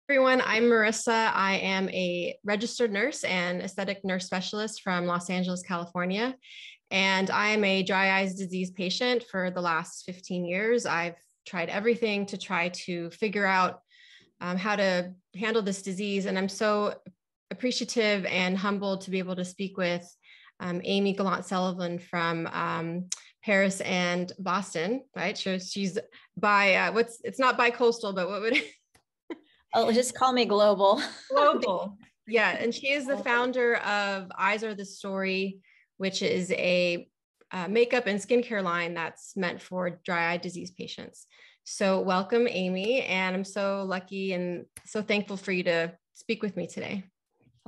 Everyone, I'm Marisa. I am a registered nurse and aesthetic nurse specialist from Los Angeles, California. And I am a dry eyes disease patient for the last 15 years. I've tried everything to try to figure out how to handle this disease. And I'm so appreciative and humbled to be able to speak with Amy Gallant Sullivan from Paris and Boston, right? She's it's not bi-coastal, but what would Oh, just call me global. Global. Yeah. And she is the founder of Eyes Are the Story, which is a makeup and skincare line that's meant for dry eye disease patients. So welcome, Amy. And I'm so lucky and so thankful for you to speak with me today.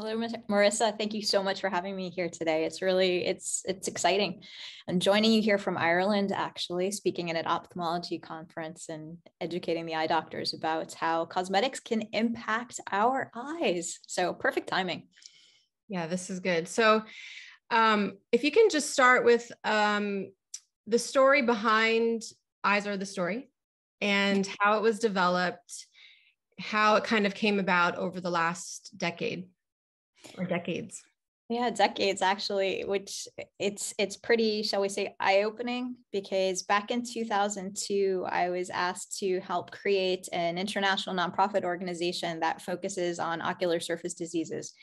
Hello, Marisa. Thank you so much for having me here today. It's exciting. I'm joining you here from Ireland, actually, speaking at an ophthalmology conference and educating the eye doctors about how cosmetics can impact our eyes. So perfect timing. Yeah, this is good. So if you can just start with the story behind Eyes Are the Story and how it was developed, how it kind of came about over the last decade. Or decades. Yeah, decades actually, which it's pretty, shall we say, eye-opening, because back in 2002, I was asked to help create an international nonprofit organization that focuses on ocular surface diseases.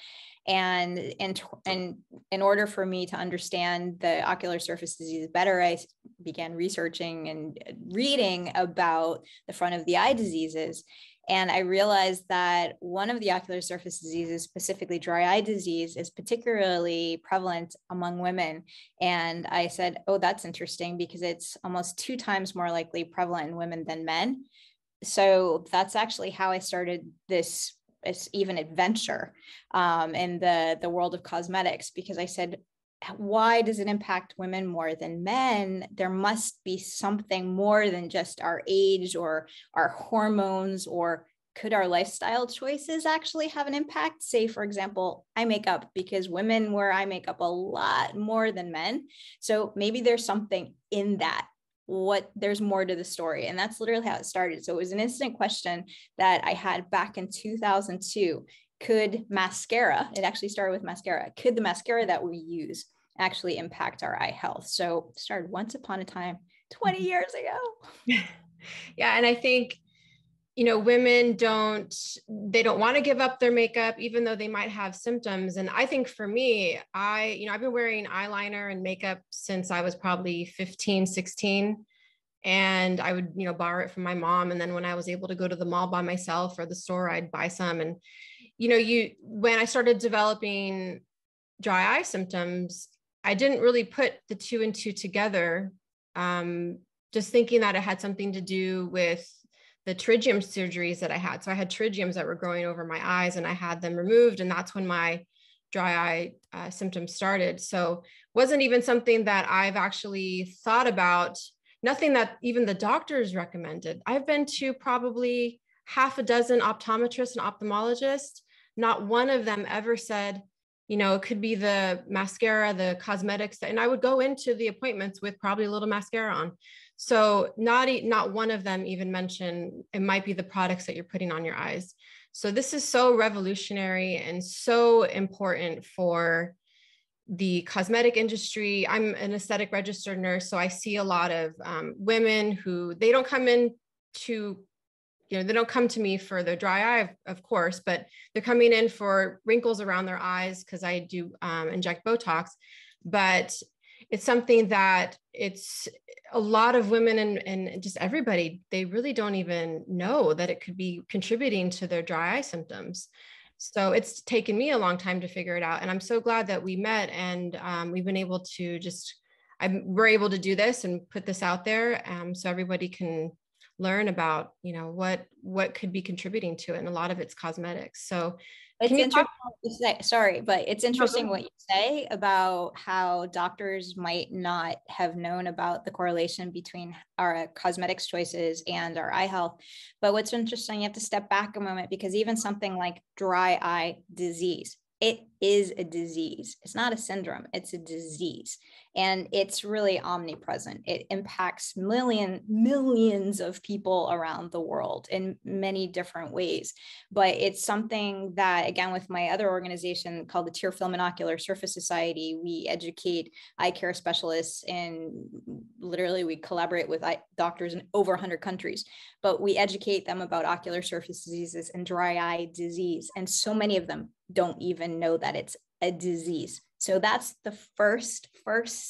And in order for me to understand the ocular surface disease better, I began researching and reading about the front of the eye diseases. And I realized that one of the ocular surface diseases, specifically dry eye disease, is particularly prevalent among women. And I said, oh, that's interesting, because it's almost 2 times more likely prevalent in women than men. So that's actually how I started this even adventure in the world of cosmetics, because I said, why does it impact women more than men? There must be something more than just our age or our hormones, or could our lifestyle choices actually have an impact? Say, for example, eye makeup, because women wear eye makeup a lot more than men. So maybe there's something in that. There's more to the story. And that's literally how it started. So it was an instant question that I had back in 2002. Could mascara, it actually started with mascara, could the mascara that we use actually impact our eye health? So it started once upon a time, 20 years ago. Yeah. And I think, women don't want to give up their makeup, even though they might have symptoms. And I think for me, I've been wearing eyeliner and makeup since I was probably 15, 16. And I would, borrow it from my mom. And then when I was able to go to the mall by myself or the store, I'd buy some. And, when I started developing dry eye symptoms, I didn't really put the 2 and 2 together. Just thinking that it had something to do with the pterygium surgeries that I had. So I had pterygiums that were growing over my eyes and I had them removed. And that's when my dry eye symptoms started. So it wasn't even something that I've actually thought about, nothing that even the doctors recommended. I've been to probably half a dozen optometrists and ophthalmologists. Not one of them ever said, it could be the mascara, the cosmetics, and I would go into the appointments with probably a little mascara on. So not one of them even mentioned it might be the products that you're putting on your eyes. So this is so revolutionary and so important for the cosmetic industry. I'm an aesthetic registered nurse, so I see a lot of women who they don't come to me for their dry eye, of course, but they're coming in for wrinkles around their eyes because I do inject Botox. But it's something that it's a lot of women and just everybody, they really don't even know that it could be contributing to their dry eye symptoms. So it's taken me a long time to figure it out. And I'm so glad that we met and we've been able to we're able to do this and put this out there so everybody can learn about, what could be contributing to it. And a lot of it's cosmetics. So it's interesting. Sorry, but it's interesting what you say about how doctors might not have known about the correlation between our cosmetics choices and our eye health. But what's interesting, you have to step back a moment, because even something like dry eye disease, it is a disease. It's not a syndrome, it's a disease. And it's really omnipresent. It impacts millions of people around the world in many different ways. But it's something that, again, with my other organization called the Tear Film and Ocular Surface Society, we educate eye care specialists, and literally we collaborate with doctors in over 100 countries, but we educate them about ocular surface diseases and dry eye disease. And so many of them don't even know that it's a disease. So that's the first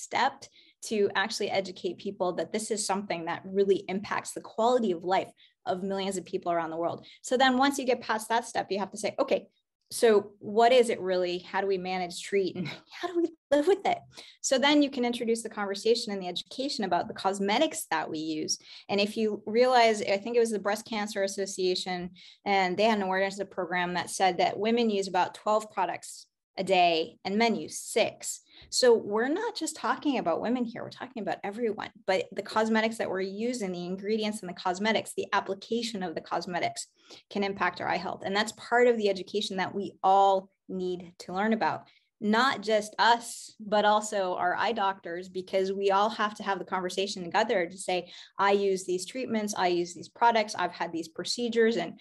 step to actually educate people that this is something that really impacts the quality of life of millions of people around the world. So then once you get past that step, you have to say, okay, so what is it really? How do we manage, treat, and how do we live with it? So then you can introduce the conversation and the education about the cosmetics that we use. And if you realize, I think it was the Breast Cancer Association, and they had an awareness program that said that women use about 12 products a day and men use 6. So we're not just talking about women here, we're talking about everyone, but the cosmetics that we're using, the ingredients in the cosmetics, the application of the cosmetics can impact our eye health. And that's part of the education that we all need to learn about, not just us, but also our eye doctors, because we all have to have the conversation together to say, I use these treatments, I use these products, I've had these procedures, and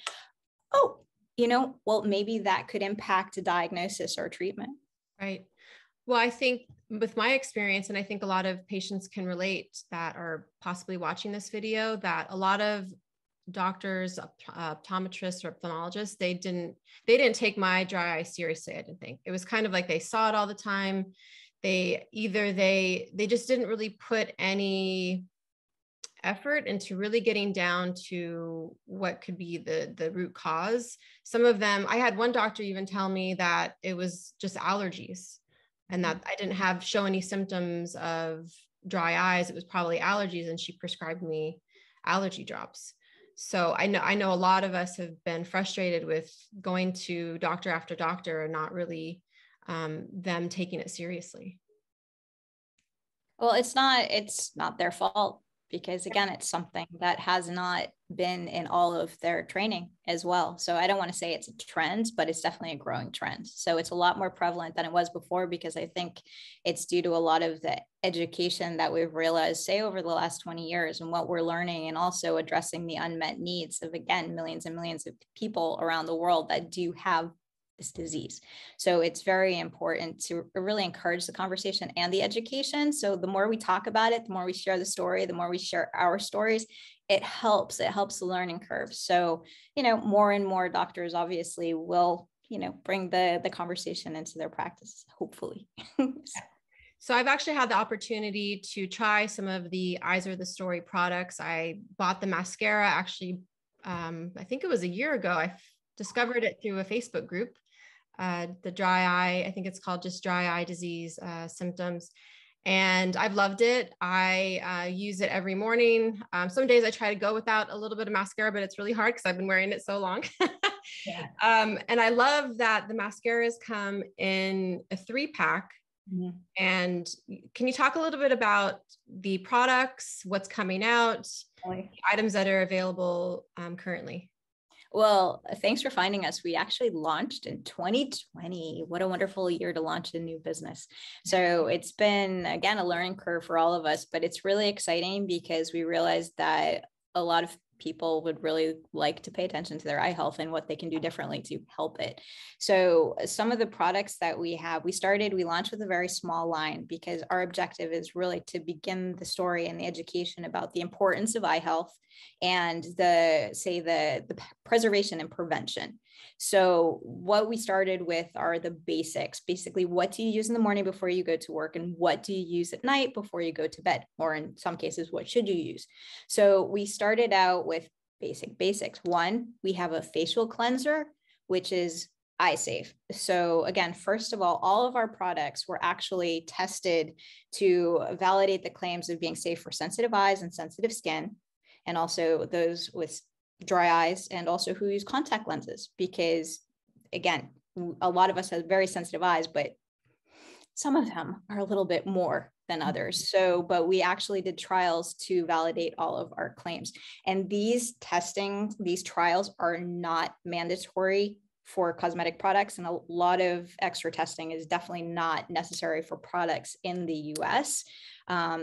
oh, well, maybe that could impact a diagnosis or treatment. Right. Well, I think with my experience, and I think a lot of patients can relate that are possibly watching this video, that a lot of doctors, optometrists or ophthalmologists, they didn't take my dry eye seriously. I didn't think. It was kind of like they saw it all the time. They just didn't really put any effort into really getting down to what could be the root cause. Some of them, I had one doctor even tell me that it was just allergies and that I didn't show any symptoms of dry eyes. It was probably allergies, and she prescribed me allergy drops. So I know a lot of us have been frustrated with going to doctor after doctor and not really them taking it seriously. Well, it's not their fault, because again, it's something that has not been in all of their training as well. So I don't want to say it's a trend, but it's definitely a growing trend. So it's a lot more prevalent than it was before, because I think it's due to a lot of the education that we've realized, say, over the last 20 years, and what we're learning, and also addressing the unmet needs of, again, millions and millions of people around the world that do have this disease. So it's very important to really encourage the conversation and the education. So the more we talk about it, the more we share the story, the more we share our stories, it helps the learning curve. So, more and more doctors obviously will, bring the conversation into their practice, hopefully. So I've actually had the opportunity to try some of the Eyes Are the Story products. I bought the mascara actually, I think it was a year ago. I discovered it through a Facebook group. The dry eye, I think it's called just dry eye disease symptoms. And I've loved it. I use it every morning. Some days I try to go without a little bit of mascara, but it's really hard because I've been wearing it so long. Yeah. And I love that the mascaras come in a 3-pack. Mm-hmm. And can you talk a little bit about the products, what's coming out, the items that are available currently? Well, thanks for finding us. We actually launched in 2020. What a wonderful year to launch a new business. So it's been, again, a learning curve for all of us, but it's really exciting because we realized that a lot of people would really like to pay attention to their eye health and what they can do differently to help it. So some of the products that we have, we launched with a very small line, because our objective is really to begin the story and the education about the importance of eye health and the preservation and prevention. So what we started with are the basics. Basically, what do you use in the morning before you go to work, and what do you use at night before you go to bed? Or in some cases, what should you use? So we started out with basics. One, we have a facial cleanser, which is eye safe. So again, first of all of our products were actually tested to validate the claims of being safe for sensitive eyes and sensitive skin, and also those with dry eyes, and also who use contact lenses, because again, a lot of us have very sensitive eyes, but some of them are a little bit more than others. So, but we actually did trials to validate all of our claims. And these trials are not mandatory for cosmetic products, and a lot of extra testing is definitely not necessary for products in the US.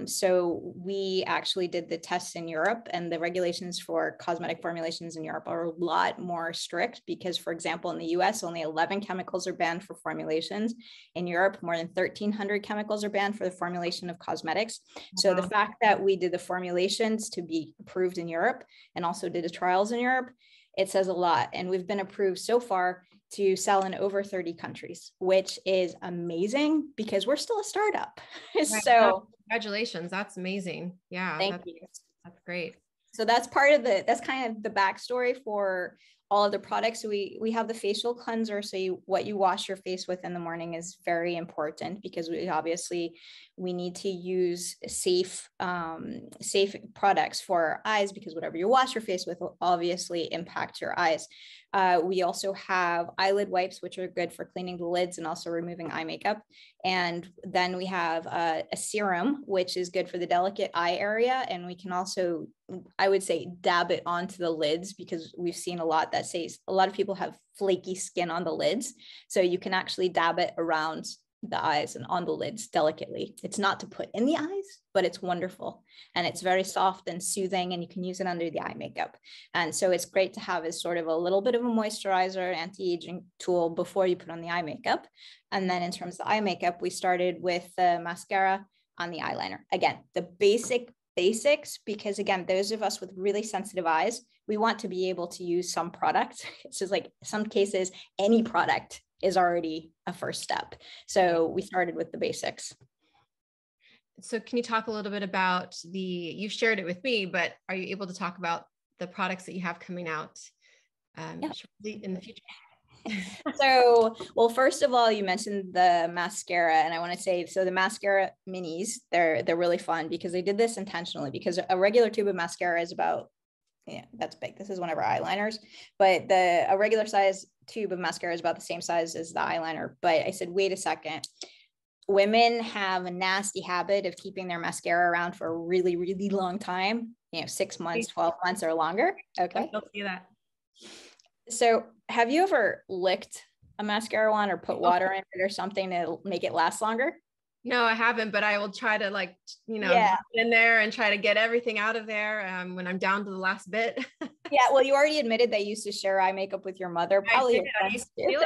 So we actually did the tests in Europe, and the regulations for cosmetic formulations in Europe are a lot more strict because, for example, in the US, only 11 chemicals are banned for formulations. In Europe, more than 1,300 chemicals are banned for the formulation of cosmetics. So the fact that we did the formulations to be approved in Europe and also did the trials in Europe, it says a lot. And we've been approved so far to sell in over 30 countries, which is amazing because we're still a startup. Right. So congratulations. That's amazing. Yeah. Thank you. That's great. So that's part of that's kind of the backstory for all of the products. We have the facial cleanser. So what you wash your face with in the morning is very important because we need to use safe products for our eyes, because whatever you wash your face with will obviously impact your eyes. We also have eyelid wipes, which are good for cleaning the lids and also removing eye makeup. And then we have a serum, which is good for the delicate eye area. And we can also, I would say, dab it onto the lids, because we've seen a lot that says a lot of people have flaky skin on the lids. So you can actually dab it around the eyes and on the lids delicately. It's not to put in the eyes, but it's wonderful. And it's very soft and soothing, and you can use it under the eye makeup. And so it's great to have as sort of a little bit of a moisturizer, anti-aging tool before you put on the eye makeup. And then in terms of the eye makeup, we started with the mascara on the eyeliner. Again, the basics, because again, those of us with really sensitive eyes, we want to be able to use some product. It's just like some cases, any product is already a first step. So we started with the basics. So can you talk a little bit about you've shared it with me, but are you able to talk about the products that you have coming out in the future? So, well, first of all, you mentioned the mascara, and I want to say, so the mascara minis, they're really fun because they did this intentionally, because a regular tube of mascara is about, that's big. This is one of our eyeliners, but a regular size tube of mascara is about the same size as the eyeliner. But I said, wait a second. Women have a nasty habit of keeping their mascara around for a really, really long time, 6 months, 12 months or longer. Okay. I'll see that. So have you ever licked a mascara wand or put water in it or something to make it last longer? No, I haven't, but I will try to get in there and try to get everything out of there when I'm down to the last bit. Yeah, well, you already admitted that you used to share eye makeup with your mother. Probably your friends too.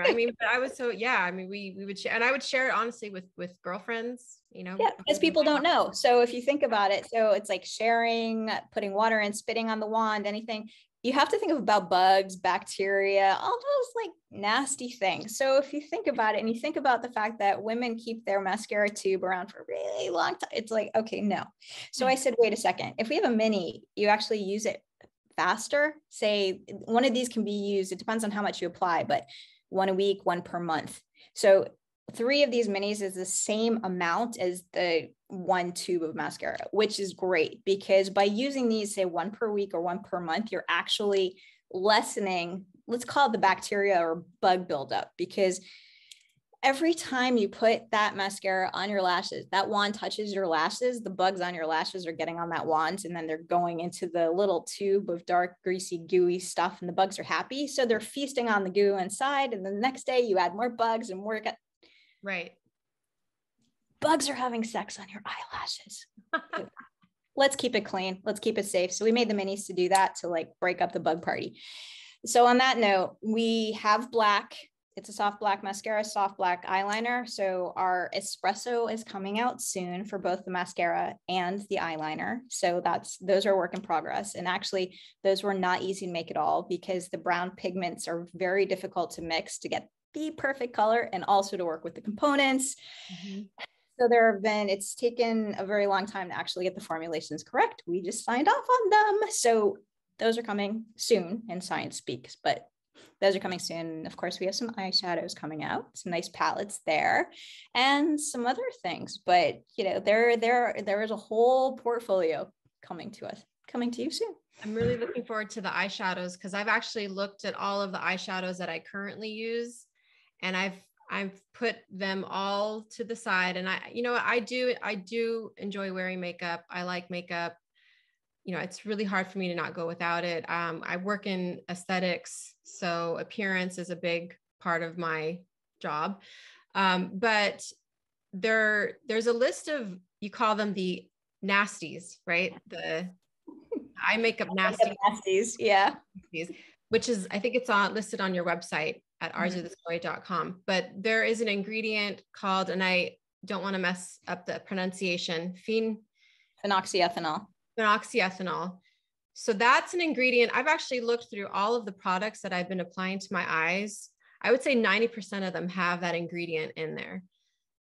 I mean, but I was we would share, and I would share it honestly with girlfriends, Yeah, because people don't know. So if you think about it, so it's like sharing, putting water in, spitting on the wand, anything. You have to think about bugs, bacteria, all those like nasty things. So if you think about it and you think about the fact that women keep their mascara tube around for a really long time, it's like, okay, no. So I said, wait a second. If we have a mini, you actually use it faster. Say one of these can be used, it depends on how much you apply, but 1 a week, 1 per month. So 3 of these minis is the same amount as the 1 tube of mascara, which is great because by using these, say 1 per week or 1 per month, you're actually lessening, let's call it the bacteria or bug buildup, because every time you put that mascara on your lashes, that wand touches your lashes, the bugs on your lashes are getting on that wand, and then they're going into the little tube of dark, greasy, gooey stuff, and the bugs are happy. So they're feasting on the goo inside, and then the next day you add more bugs and more. Right. Bugs are having sex on your eyelashes. Let's keep it clean. Let's keep it safe. So we made the minis to do that, to like break up the bug party. So on that note, we have black. It's a soft black mascara, soft black eyeliner. So our espresso is coming out soon for both the mascara and the eyeliner. So those are work in progress. And actually those were not easy to make at all because the brown pigments are very difficult to mix to get the perfect color and also to work with the components. Mm-hmm. So it's taken a very long time to actually get the formulations correct. We just signed off on them. So those are coming soon in Science Speaks, but those are coming soon. Of course, we have some eyeshadows coming out, some nice palettes there, and some other things. But there is a whole portfolio coming to you soon. I'm really looking forward to the eyeshadows because I've actually looked at all of the eyeshadows that I currently use, and I've put them all to the side. And I do enjoy wearing makeup. I like makeup. you know, it's really hard for me to not go without it. I work in aesthetics, so appearance is a big part of my job. But there's a list of, you call them the nasties, right? The eye makeup Nasties, yeah. Which is, I think it's listed on your website at oursofthestory.com. But there is an ingredient called, and I don't want to mess up the pronunciation, phenoxyethanol. Phenoxyethanol. So that's an ingredient. I've actually looked through all of the products that I've been applying to my eyes. I would say 90% of them have that ingredient in there.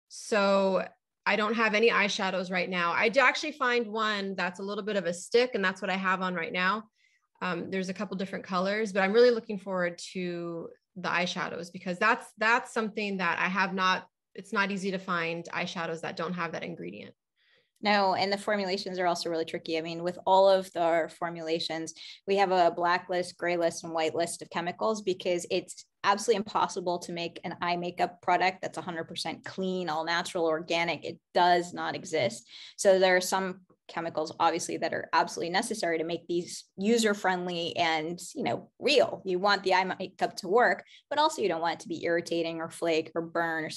So I don't have any eyeshadows right now. I do actually find one that's a little bit of a stick, and that's what I have on right now. There's a couple different colors, but I'm really looking forward to the eyeshadows, because that's something that I have not, it's not easy to find eyeshadows that don't have that ingredient. No, and the formulations are also really tricky. I mean, with all of our formulations, we have a black list, gray list, and white list of chemicals, because it's absolutely impossible to make an eye makeup product that's 100% clean, all natural, organic. It does not exist. So there are some chemicals, obviously, that are absolutely necessary to make these user-friendly and, you know, real. You want the eye makeup to work, but also you don't want it to be irritating or flake or burn or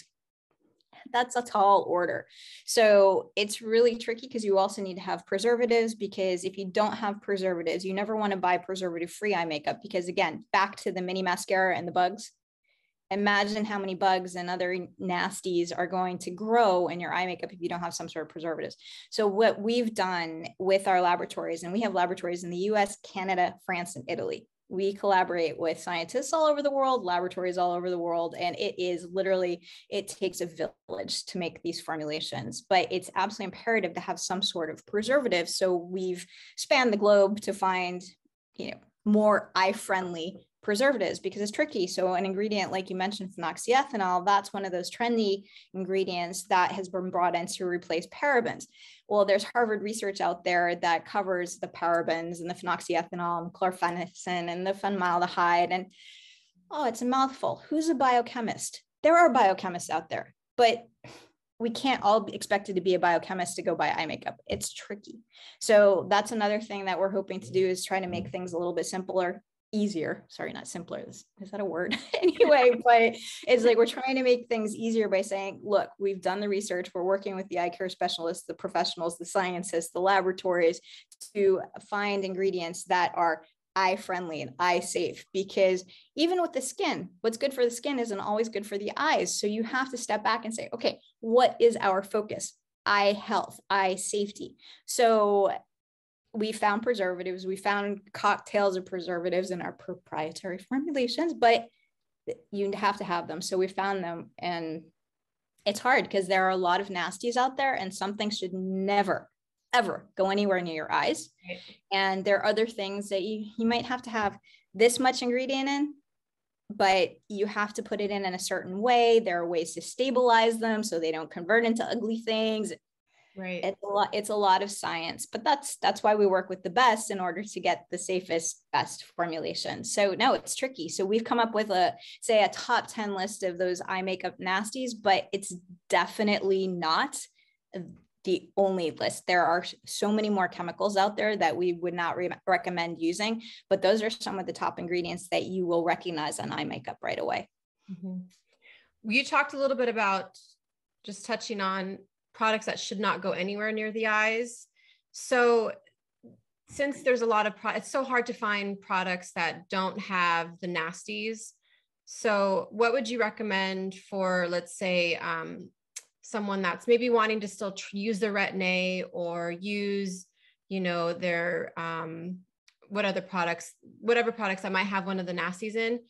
that's a tall order. So it's really tricky, because you also need to have preservatives, because if you don't have preservatives, you never want to buy preservative-free eye makeup, because again, back to the mini mascara and the bugs. Imagine how many bugs and other nasties are going to grow in your eye makeup if you don't have some sort of preservatives. So what we've done with our laboratories, and we have laboratories in the US, Canada, France, and Italy. We collaborate with scientists all over the world, laboratories all over the world, and it is literally, it takes a village to make these formulations, but it's absolutely imperative to have some sort of preservative. So we've spanned the globe to find, you know, more eye-friendly preservatives, because it's tricky. So an ingredient like you mentioned, phenoxyethanol, that's one of those trendy ingredients that has been brought in to replace parabens. Well, there's Harvard research out there that covers the parabens and the phenoxyethanol and chlorphenicin and the phenylmaldehyde, and oh, it's a mouthful. Who's a biochemist? There are biochemists out there, but we can't all be expected to be a biochemist to go buy eye makeup. It's tricky. So that's another thing that we're hoping to do, is try to make things a little bit simpler, easier. Sorry, not simpler. Is that a word? Anyway, but it's like we're trying to make things easier by saying, look, we've done the research. We're working with the eye care specialists, the professionals, the scientists, the laboratories to find ingredients that are eye friendly and eye safe, because even with the skin, what's good for the skin isn't always good for the eyes. So you have to step back and say, okay, what is our focus? Eye health, eye safety. So we found preservatives, we found cocktails of preservatives in our proprietary formulations, but you have to have them. So we found them, and it's hard because there are a lot of nasties out there, and some things should never, ever go anywhere near your eyes. Right. And there are other things that you might have to have this much ingredient in, but you have to put it in a certain way. There are ways to stabilize them so they don't convert into ugly things. Right. It's a lot of science, but that's why we work with the best in order to get the safest, best formulation. So no, it's tricky. So we've come up with a top 10 list of those eye makeup nasties, but it's definitely not the only list. There are so many more chemicals out there that we would not recommend using, but those are some of the top ingredients that you will recognize on eye makeup right away. Mm-hmm. You talked a little bit about, just touching on products that should not go anywhere near the eyes. So since there's a lot of it's so hard to find products that don't have the nasties. So what would you recommend for, let's say, someone that's maybe wanting to still use the Retin-A, or use, you know, their, whatever products that might have one of the nasties in?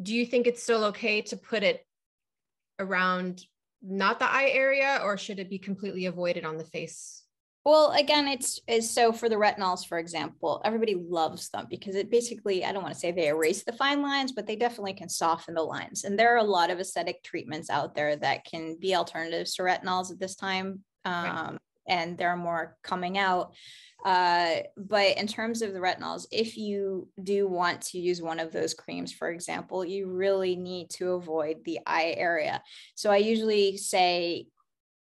Do you think it's still okay to put it around not the eye area, or should it be completely avoided on the face? Well, again, it's so for the retinols, for example, everybody loves them because it basically, I don't want to say they erase the fine lines, but they definitely can soften the lines. And there are a lot of aesthetic treatments out there that can be alternatives to retinols at this time. Right. And there are more coming out. But in terms of the retinols, if you do want to use one of those creams, for example, you really need to avoid the eye area. So I usually say,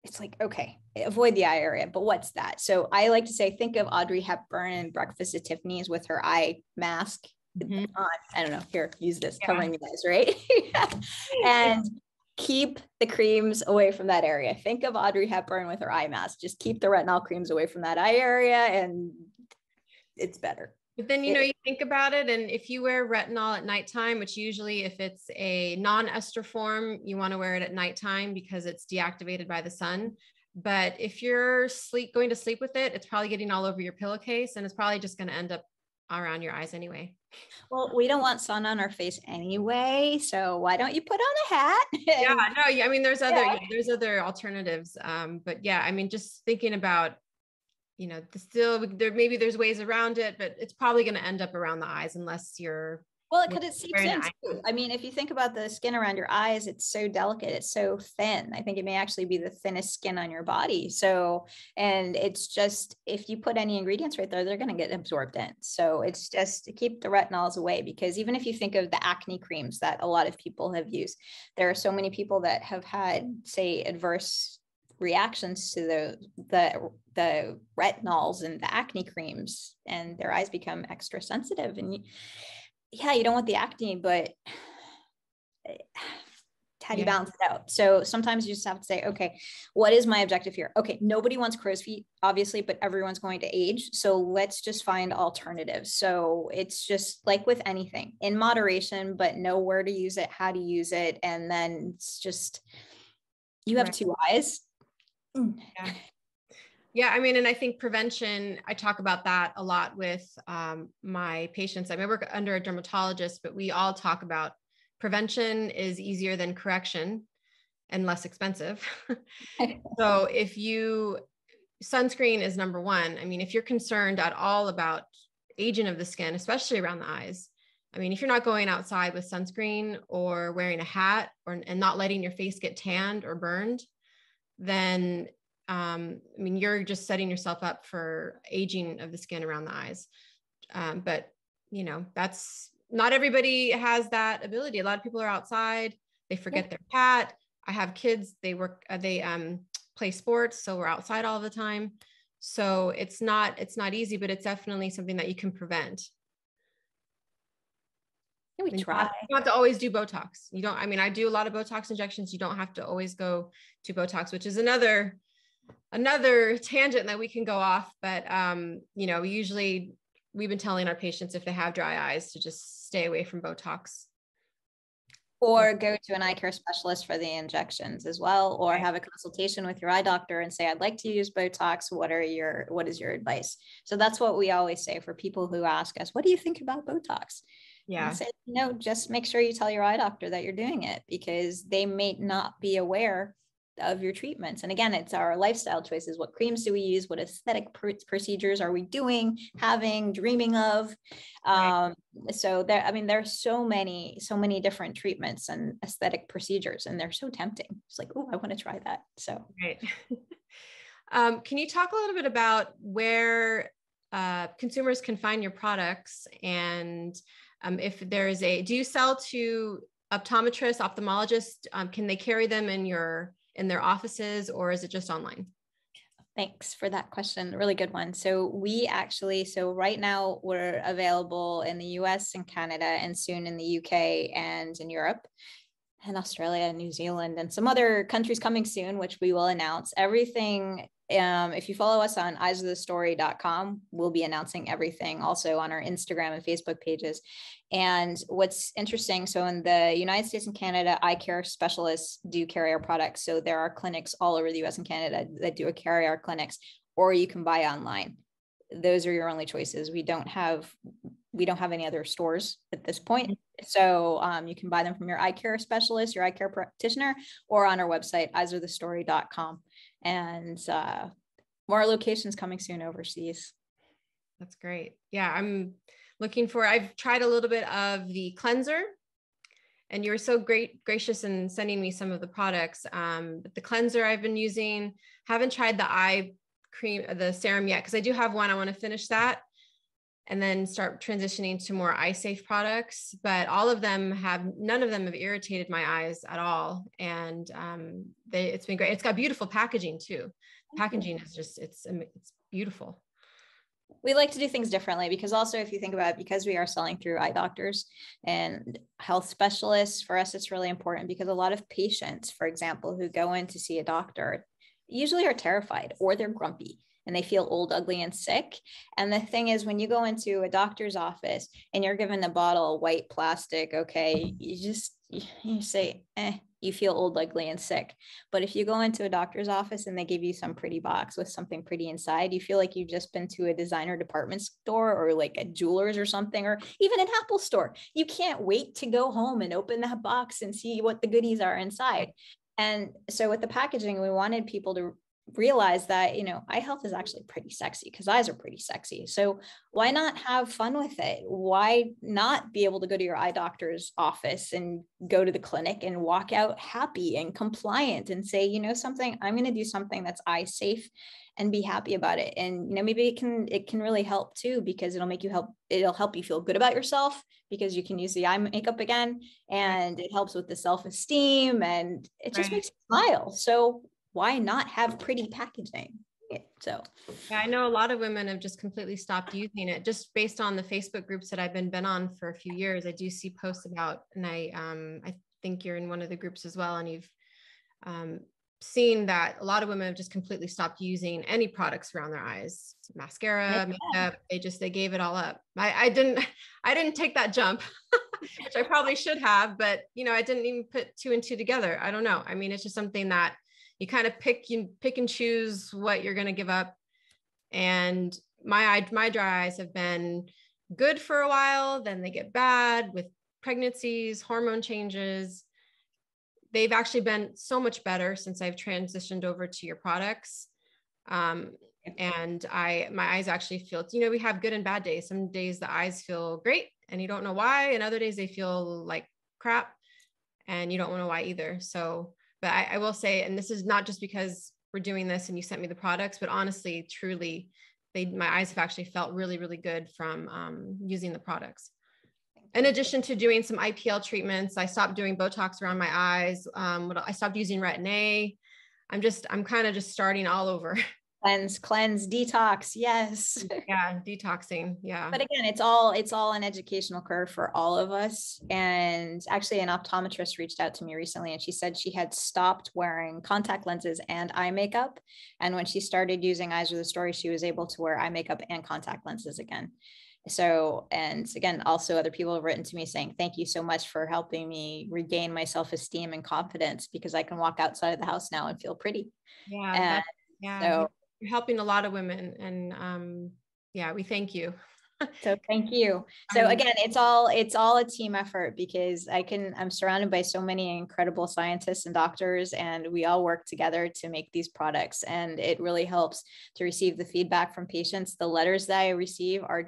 it's like, okay, avoid the eye area. But what's that? So I like to say, think of Audrey Hepburn in Breakfast at Tiffany's with her eye mask on. I don't know, here, use this, covering the eyes, right? And keep the creams away from that area. Think of Audrey Hepburn with her eye mask. Just keep the retinol creams away from that eye area and it's better. But then, you think about it, and if you wear retinol at nighttime, which usually if it's a non-ester form, you want to wear it at nighttime because it's deactivated by the sun. But if you're going to sleep with it, it's probably getting all over your pillowcase and it's probably just going to end up around your eyes anyway. Well, we don't want sun on our face anyway, so why don't you put on a hat? Yeah, no, I mean, there's other alternatives. But yeah, I mean, just thinking about, maybe there's ways around it, but it's probably going to end up around the eyes unless you're. Well, because it seeps in too. I mean, if you think about the skin around your eyes, it's so delicate. It's so thin. I think it may actually be the thinnest skin on your body. So, and it's just, if you put any ingredients right there, they're going to get absorbed in. So it's just to keep the retinols away, because even if you think of the acne creams that a lot of people have used, there are so many people that have had, say, adverse reactions to the retinols and the acne creams, and their eyes become extra sensitive. And you don't want the acne, but how do you balance it out? So sometimes you just have to say, okay, what is my objective here? Okay, nobody wants crow's feet, obviously, but everyone's going to age. So let's just find alternatives. So it's just like with anything, in moderation, but know where to use it, how to use it. And then it's just, you have two eyes. Yeah, I mean, and I think prevention, I talk about that a lot with my patients. I mean, I work under a dermatologist, but we all talk about prevention is easier than correction and less expensive. So sunscreen is number one. I mean, if you're concerned at all about aging of the skin, especially around the eyes, I mean, if you're not going outside with sunscreen or wearing a hat and not letting your face get tanned or burned, then I mean, you're just setting yourself up for aging of the skin around the eyes. But that's not everybody has that ability. A lot of people are outside, they forget their hat. I have kids, they play sports, so we're outside all the time. So it's not easy, but it's definitely something that you can prevent. We try. You don't have to always do Botox. I do a lot of Botox injections. You don't have to always go to Botox, which is another tangent that we can go off. But, usually we've been telling our patients if they have dry eyes to just stay away from Botox. Or go to an eye care specialist for the injections as well, or have a consultation with your eye doctor and say, I'd like to use Botox. What is your advice? So that's what we always say for people who ask us, what do you think about Botox? Yeah. Say, just make sure you tell your eye doctor that you're doing it, because they may not be aware of your treatments. And again, it's our lifestyle choices. What creams do we use? What aesthetic procedures are we doing, dreaming of? So there's so many different treatments and aesthetic procedures, and they're so tempting. It's like, oh, I want to try that. So, right. Can you talk a little bit about where consumers can find your products, and if there is do you sell to optometrists, ophthalmologists? Can they carry them in their offices, or is it just online? Thanks for that question. Really good one. So right now we're available in the US and Canada, and soon in the UK and in Europe and Australia and New Zealand, and some other countries coming soon, which we will announce. Everything, if you follow us on eyesofthestory.com, we'll be announcing everything also on our Instagram and Facebook pages. And what's interesting, so in the United States and Canada, eye care specialists do carry our products. So there are clinics all over the US and Canada that do carry our clinics, or you can buy online. Those are your only choices. We don't have any other stores at this point. So you can buy them from your eye care specialist, your eye care practitioner, or on our website, eyesofthestory.com. And more locations coming soon overseas. That's great. Yeah, I've tried a little bit of the cleanser, and you were so gracious in sending me some of the products. But the cleanser I've been using, haven't tried the eye cream, the serum yet, because I do have one. I want to finish that and then start transitioning to more eye safe products. But none of them have irritated my eyes at all. And it's been great. It's got beautiful packaging too. packaging is just, it's beautiful. We like to do things differently because also if you think about it, because we are selling through eye doctors and health specialists, for us, it's really important because a lot of patients, for example, who go in to see a doctor usually are terrified or they're grumpy and they feel old, ugly, and sick. And the thing is, when you go into a doctor's office and you're given a bottle of white plastic, okay, you say, you feel old, ugly, and sick. But if you go into a doctor's office and they give you some pretty box with something pretty inside, you feel like you've just been to a designer department store or like a jeweler's or something, or even an Apple store. You can't wait to go home and open that box and see what the goodies are inside. And so with the packaging, we wanted people to realize that, eye health is actually pretty sexy because eyes are pretty sexy. So why not have fun with it? Why not be able to go to your eye doctor's office and go to the clinic and walk out happy and compliant and say, something, I'm going to do something that's eye safe and be happy about it. And, maybe it can really help too, because it'll help you feel good about yourself because you can use the eye makeup again, and it helps with the self-esteem and it just makes you smile. So why not have pretty packaging? So yeah, I know a lot of women have just completely stopped using it just based on the Facebook groups that I've been on for a few years. I do see posts about, and I think you're in one of the groups as well. And you've seen that a lot of women have just completely stopped using any products around their eyes, mascara, makeup. They gave it all up. I didn't take that jump, which I probably should have, but I didn't even put two and two together. I don't know. I mean, it's just something that you kind of pick and choose what you're going to give up. And my dry eyes have been good for a while. Then they get bad with pregnancies, hormone changes. They've actually been so much better since I've transitioned over to your products. And my eyes actually feel, we have good and bad days. Some days the eyes feel great and you don't know why. And other days they feel like crap and you don't know why either. So, but I will say, and this is not just because we're doing this and you sent me the products, but honestly, truly, my eyes have actually felt really, really good from using the products. In addition to doing some IPL treatments, I stopped doing Botox around my eyes. I stopped using Retin-A. I'm kind of just starting all over. Cleanse, detox. Yes. Yeah. Detoxing. Yeah. But again, it's all an educational curve for all of us. And actually an optometrist reached out to me recently and she said she had stopped wearing contact lenses and eye makeup. And when she started using Eyes Are the Story, she was able to wear eye makeup and contact lenses again. So, and again, also other people have written to me saying, thank you so much for helping me regain my self-esteem and confidence because I can walk outside of the house now and feel pretty. Yeah. So you're helping a lot of women and we thank you. So thank you. So again, it's all a team effort because I'm surrounded by so many incredible scientists and doctors, and we all work together to make these products. And it really helps to receive the feedback from patients. The letters that I receive are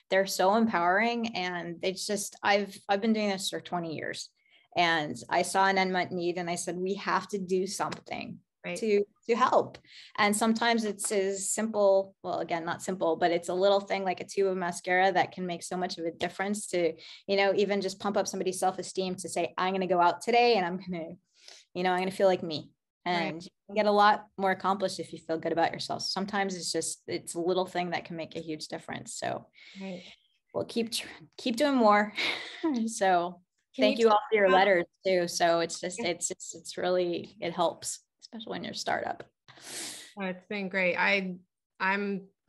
they're so empowering. And it's just, I've been doing this for 20 years and I saw an unmet need and I said, we have to do something. Right. To help. And sometimes it's as simple, well, again, not simple, but it's a little thing like a tube of mascara that can make so much of a difference to, even just pump up somebody's self-esteem to say, I'm going to go out today and I'm going to feel like me. And you can get a lot more accomplished if you feel good about yourself. Sometimes it's a little thing that can make a huge difference. So we'll keep doing more. So thank you all for your letters too. So it's really, it helps, especially when you're a startup. Oh, it's been great. I'm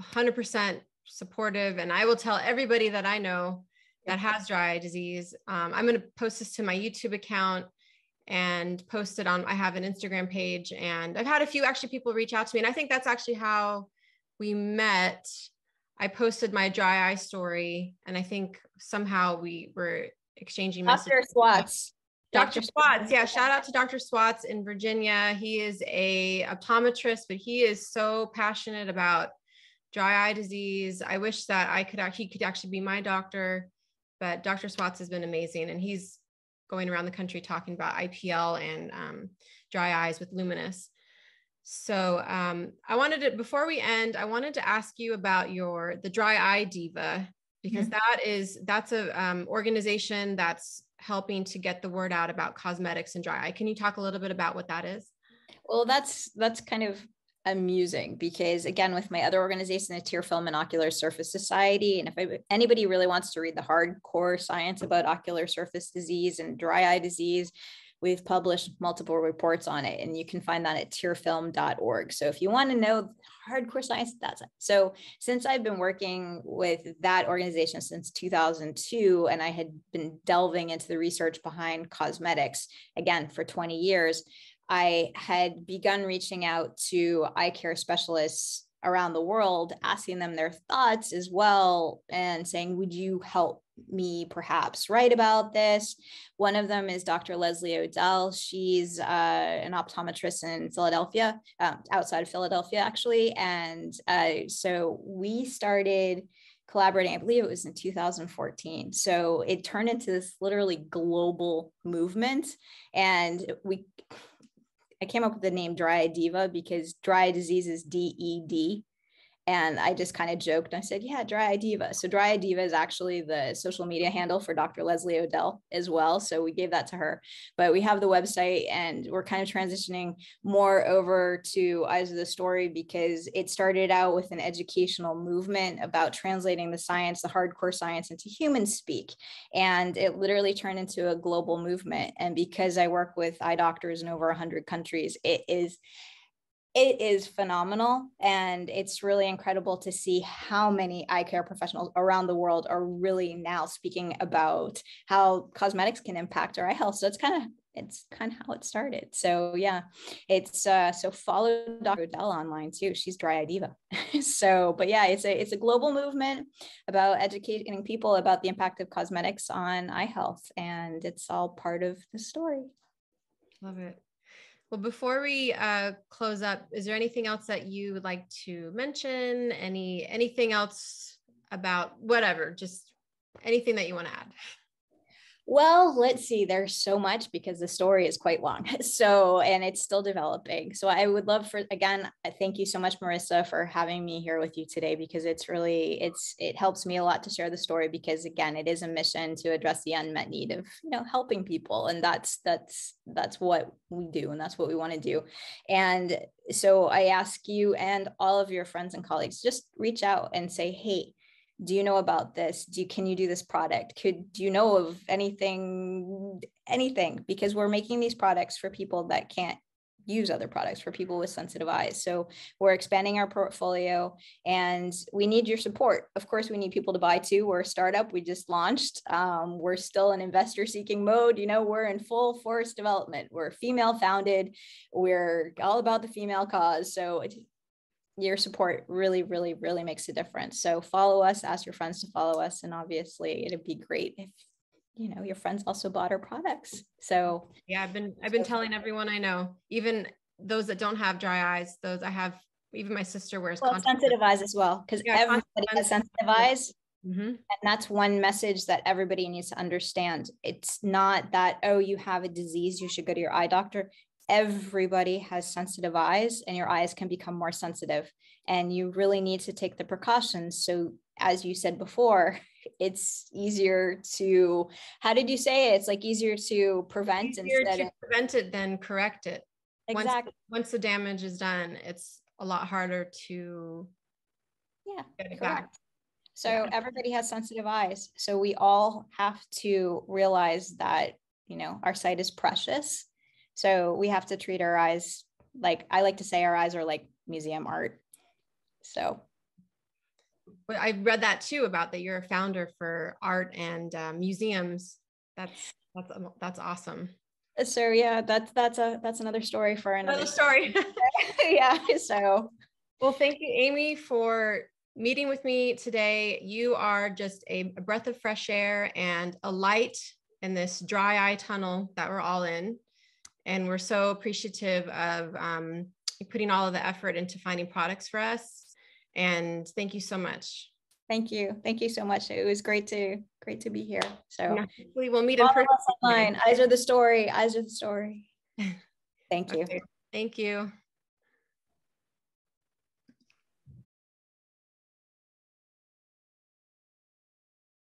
100% supportive, and I will tell everybody that I know that has dry eye disease. I'm going to post this to my YouTube account and post it I have an Instagram page, and I've had a few people reach out to me, and I think that's actually how we met. I posted my dry eye story, and I think somehow we were exchanging messages. Dr. Swats. Yeah. Shout out to Dr. Swats in Virginia. He is a optometrist, but he is so passionate about dry eye disease. I wish that he could actually be my doctor, but Dr. Swats has been amazing. And he's going around the country talking about IPL and dry eyes with Luminous. So before we end, I wanted to ask you about the Dry Eye Diva, because that's a organization that's helping to get the word out about cosmetics and dry eye. Can you talk a little bit about what that is? Well, that's kind of amusing because, again, with my other organization, the Tear Film and Ocular Surface Society, and if anybody really wants to read the hardcore science about ocular surface disease and dry eye disease, we've published multiple reports on it, and you can find that at tearfilm.org. So if you want to know hardcore science, that's it. So since I've been working with that organization since 2002, and I had been delving into the research behind cosmetics, again, for 20 years, I had begun reaching out to eye care specialists around the world, asking them their thoughts as well, and saying, would you help me perhaps write about this? One of them is Dr. Leslie Odell. She's an optometrist in Philadelphia, outside of Philadelphia, actually. And so we started collaborating, I believe it was in 2014. So it turned into this literally global movement. And I came up with the name Dry Eye Diva because dry eye disease is DED. And I just kind of joked. I said, yeah, Dry Eye Diva. So Dry Eye Diva is actually the social media handle for Dr. Leslie Odell as well. So we gave that to her. But we have the website, and we're kind of transitioning more over to Eyes of the Story because it started out with an educational movement about translating the science, the hardcore science, into human speak. And it literally turned into a global movement. And because I work with eye doctors in over 100 countries, it is phenomenal. And it's really incredible to see how many eye care professionals around the world are really now speaking about how cosmetics can impact our eye health. So it's kind of how it started. So yeah, it's so follow Dr. Odell online too. She's Dry Eye Diva. So, but yeah, it's a global movement about educating people about the impact of cosmetics on eye health. And it's all part of the story. Love it. Well, before we close up, is there anything else that you would like to mention? Anything else about whatever, just anything that you want to add? Well, let's see. There's so much because the story is quite long. So, and it's still developing. So I would love again, thank you so much, Marisa, for having me here with you today, because it helps me a lot to share the story, because again, it is a mission to address the unmet need of, helping people. And that's what we do. And that's what we want to do. And so I ask you and all of your friends and colleagues, just reach out and say, hey, do you know about this? Can you do this product? Do you know of anything? Because we're making these products for people that can't use other products, for people with sensitive eyes. So we're expanding our portfolio, and we need your support. Of course, we need people to buy too. We're a startup. We just launched. We're still in investor seeking mode. We're in full force development. We're female founded. We're all about the female cause. So your support really, really, really makes a difference. So follow us, ask your friends to follow us. And obviously it'd be great if, your friends also bought our products. So yeah, I've been telling everyone I know, even those that don't have dry eyes, even my sister wears sensitive eyes as well, because everybody has sensitive eyes. Mm-hmm. And that's one message that everybody needs to understand. It's not that, oh, you have a disease, you should go to your eye doctor. Everybody has sensitive eyes, and your eyes can become more sensitive, and you really need to take the precautions. So as you said before, it's easier to, how did you say it? It's like easier to prevent prevent it than correct it. Exactly. Once the damage is done, it's a lot harder to get it back. So everybody has sensitive eyes. So we all have to realize that, our sight is precious. So we have to treat our eyes like, I like to say, our eyes are like museum art. So. But I read that too, about that you're a founder for art and museums. That's awesome. So yeah, that's another story for another story. Yeah. So. Well, thank you, Amy, for meeting with me today. You are just a breath of fresh air and a light in this dry eye tunnel that we're all in. And we're so appreciative of putting all of the effort into finding products for us. And thank you so much. Thank you. Thank you so much. It was great to be here. So hopefully we'll meet in person. Online. Eyes are the story. Eyes are the story. Thank you. Thank you.